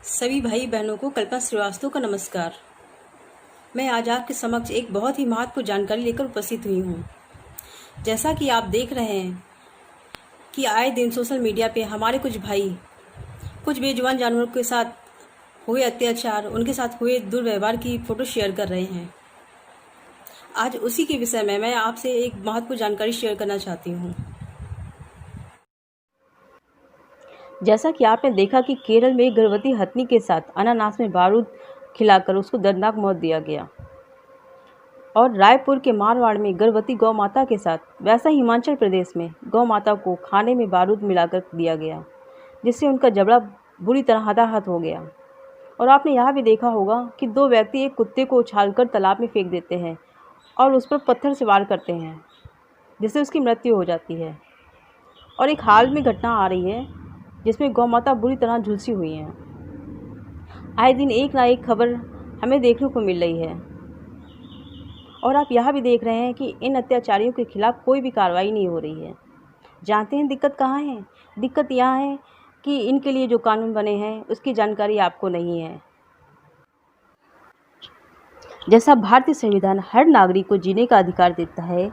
सभी भाई बहनों को कल्पना श्रीवास्तव का नमस्कार। मैं आज आपके समक्ष एक बहुत ही महत्वपूर्ण जानकारी लेकर उपस्थित हुई हूँ। जैसा कि आप देख रहे हैं कि आए दिन सोशल मीडिया पे हमारे कुछ भाई कुछ बेजुबान जानवरों के साथ हुए अत्याचार, उनके साथ हुए दुर्व्यवहार की फ़ोटो शेयर कर रहे हैं। आज उसी के विषय में मैं आपसे एक महत्वपूर्ण जानकारी शेयर करना चाहती हूँ। जैसा कि आपने देखा कि केरल में एक गर्भवती हथनी के साथ अनानास में बारूद खिलाकर उसको दर्दनाक मौत दिया गया, और रायपुर के मारवाड़ में गर्भवती गौ माता के साथ, वैसा हिमाचल प्रदेश में गौ माता को खाने में बारूद मिलाकर दिया गया, जिससे उनका जबड़ा बुरी तरह हताहत हो गया। और आपने यह भी देखा होगा कि दो व्यक्ति एक कुत्ते को उछालकर तालाब में फेंक देते हैं और उस पर पत्थर से वार करते हैं, जिससे उसकी मृत्यु हो जाती है। और एक हाल में घटना आ रही है जिसमें गौ माता बुरी तरह झुलसी हुई हैं। आए दिन एक ना एक खबर हमें देखने को मिल रही है, और आप यह भी देख रहे हैं कि इन अत्याचारियों के खिलाफ कोई भी कार्रवाई नहीं हो रही है। जानते हैं दिक्कत कहाँ है? दिक्कत यह है कि इनके लिए जो कानून बने हैं उसकी जानकारी आपको नहीं है। जैसा भारतीय संविधान हर नागरिक को जीने का अधिकार देता है,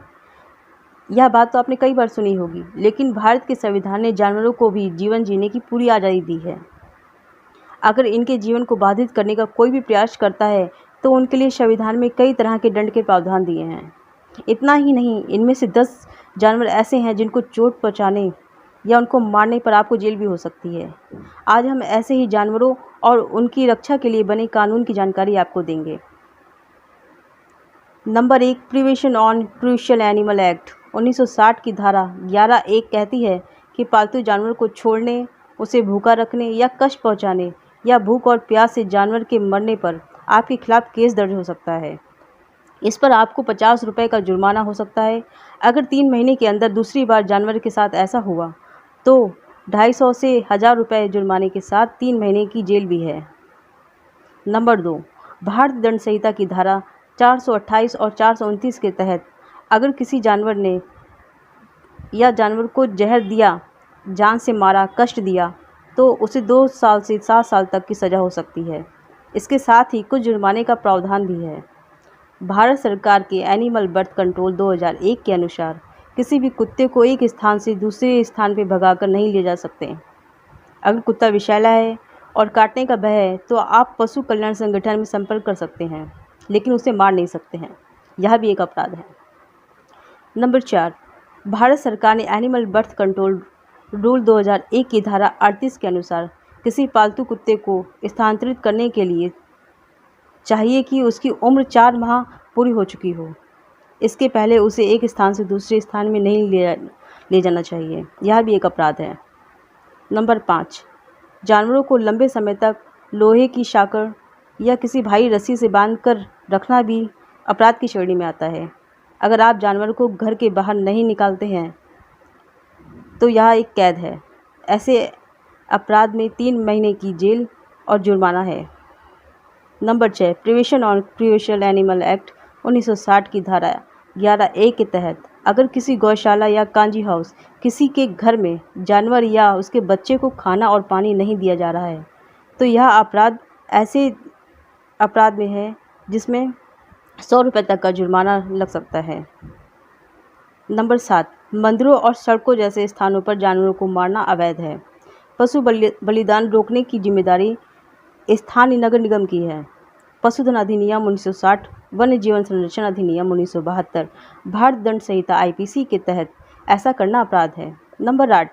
यह बात तो आपने कई बार सुनी होगी, लेकिन भारत के संविधान ने जानवरों को भी जीवन जीने की पूरी आज़ादी दी है। अगर इनके जीवन को बाधित करने का कोई भी प्रयास करता है तो उनके लिए संविधान में कई तरह के दंड के प्रावधान दिए हैं। इतना ही नहीं, इनमें से 10 जानवर ऐसे हैं जिनको चोट पहुंचाने या उनको मारने पर आपको जेल भी हो सकती है। आज हम ऐसे ही जानवरों और उनकी रक्षा के लिए बने कानून की जानकारी आपको देंगे। Number 1, prevention on crucial animal act 1960 की धारा 11(1) कहती है कि पालतू जानवर को छोड़ने, उसे भूखा रखने या कष्ट पहुंचाने या भूख और प्यास से जानवर के मरने पर आपके खिलाफ केस दर्ज हो सकता है। इस पर आपको 50 रुपये का जुर्माना हो सकता है। अगर 3 महीने के अंदर दूसरी बार जानवर के साथ ऐसा हुआ तो 250 से 1000 रुपये जुर्माने के साथ 3 महीने की जेल भी है। नंबर 2, भारतीय दंड संहिता की धारा 428 और 429 के तहत अगर किसी जानवर ने या जानवर को जहर दिया, जान से मारा, कष्ट दिया, तो उसे 2 साल से 7 साल तक की सज़ा हो सकती है। इसके साथ ही कुछ जुर्माने का प्रावधान भी है। भारत सरकार के एनिमल बर्थ कंट्रोल 2001 के अनुसार किसी भी कुत्ते को एक स्थान से दूसरे स्थान पर भगाकर नहीं ले जा सकते। अगर कुत्ता विषैला है और काटने का भय है तो आप पशु कल्याण संगठन में संपर्क कर सकते हैं, लेकिन उसे मार नहीं सकते हैं। यह भी एक अपराध है। नंबर 4, भारत सरकार ने एनिमल बर्थ कंट्रोल रूल 2001 की धारा 38 के अनुसार किसी पालतू कुत्ते को स्थानांतरित करने के लिए चाहिए कि उसकी उम्र 4 माह पूरी हो चुकी हो। इसके पहले उसे एक स्थान से दूसरे स्थान में नहीं ले जाना चाहिए। यह भी एक अपराध है। नंबर 5, जानवरों को लंबे समय तक लोहे की साँकड़ या किसी भारी रस्सी से बांधकर रखना भी अपराध की श्रेणी में आता है। अगर आप जानवर को घर के बाहर नहीं निकालते हैं तो यह एक कैद है। ऐसे अपराध में 3 महीने की जेल और जुर्माना है। Number 6, prevention on crucial animal act 1960 की धारा 11(a) के तहत अगर किसी गौशाला या कांजी हाउस किसी के घर में जानवर या उसके बच्चे को खाना और पानी नहीं दिया जा रहा है तो यह अपराध ऐसे अपराध में है जिसमें 100 रुपये तक का जुर्माना लग सकता है। नंबर 7, मंदिरों और सड़कों जैसे स्थानों पर जानवरों को मारना अवैध है। पशु बलिदान रोकने की जिम्मेदारी स्थानीय नगर निगम की है। पशुधन अधिनियम 1960, वन्य जीवन संरक्षण अधिनियम 1972, भारत दंड संहिता IPC के तहत ऐसा करना अपराध है। नंबर 8,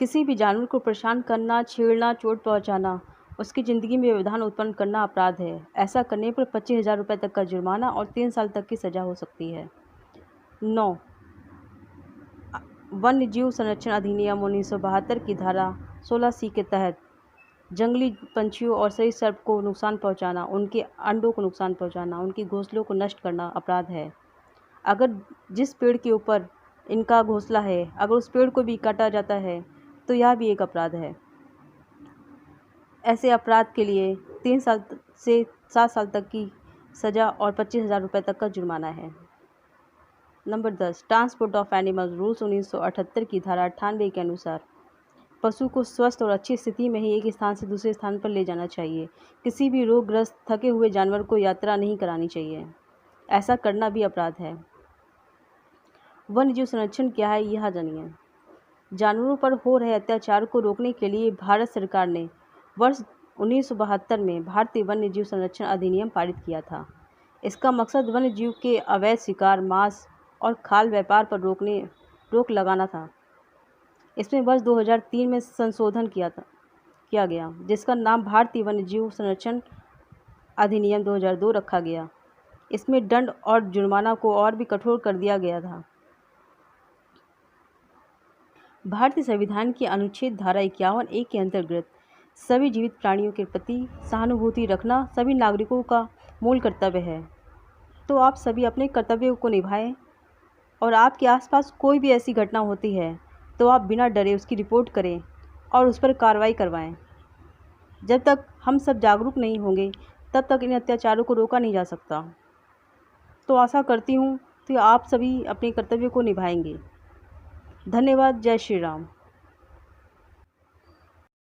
किसी भी जानवर को परेशान करना, छेड़ना, चोट पहुंचाना, उसकी ज़िंदगी में व्यवधान उत्पन्न करना अपराध है। ऐसा करने पर 25,000 रुपये तक का जुर्माना और 3 साल तक की सज़ा हो सकती है। 9, वन्य जीव संरक्षण अधिनियम 1972 की धारा 16C के तहत जंगली पंछियों और सरीसृप को नुकसान पहुंचाना, उनके अंडों को नुकसान पहुंचाना, उनके घोंसलों को नष्ट करना अपराध है। अगर जिस पेड़ के ऊपर इनका घोंसला है, अगर उस पेड़ को भी काटा जाता है तो यह भी एक अपराध है। ऐसे अपराध के लिए 3 साल से 7 साल तक की सज़ा और 25,000 रुपये तक का जुर्माना है। Number 10, transport of animal rules 1978 की धारा 98 के अनुसार पशु को स्वस्थ और अच्छी स्थिति में ही एक स्थान से दूसरे स्थान पर ले जाना चाहिए। किसी भी रोगग्रस्त थके हुए जानवर को यात्रा नहीं करानी चाहिए। ऐसा करना भी अपराध है। वन्य जीव संरक्षण क्या है, यह जानिए। जानवरों पर हो रहे अत्याचार को रोकने के लिए भारत सरकार ने वर्ष 1972 में भारतीय वन्य जीव संरक्षण अधिनियम पारित किया था। इसका मकसद वन्य जीव के अवैध शिकार, मांस और खाल व्यापार पर रोक लगाना था। इसमें वर्ष 2003 में संशोधन किया गया, जिसका नाम भारतीय वन्य जीव संरक्षण अधिनियम 2002 रखा गया। इसमें दंड और जुर्माना को और भी कठोर कर दिया गया था। भारतीय संविधान की अनुच्छेद धारा 51(a) के अंतर्गत सभी जीवित प्राणियों के प्रति सहानुभूति रखना सभी नागरिकों का मूल कर्तव्य है। तो आप सभी अपने कर्तव्यों को निभाएं और आपके आसपास कोई भी ऐसी घटना होती है तो आप बिना डरे उसकी रिपोर्ट करें और उस पर कार्रवाई करवाएं। जब तक हम सब जागरूक नहीं होंगे तब तक इन अत्याचारों को रोका नहीं जा सकता। तो आशा करती हूँ कि आप सभी अपने कर्तव्यों को निभाएंगे। धन्यवाद। जय श्री राम।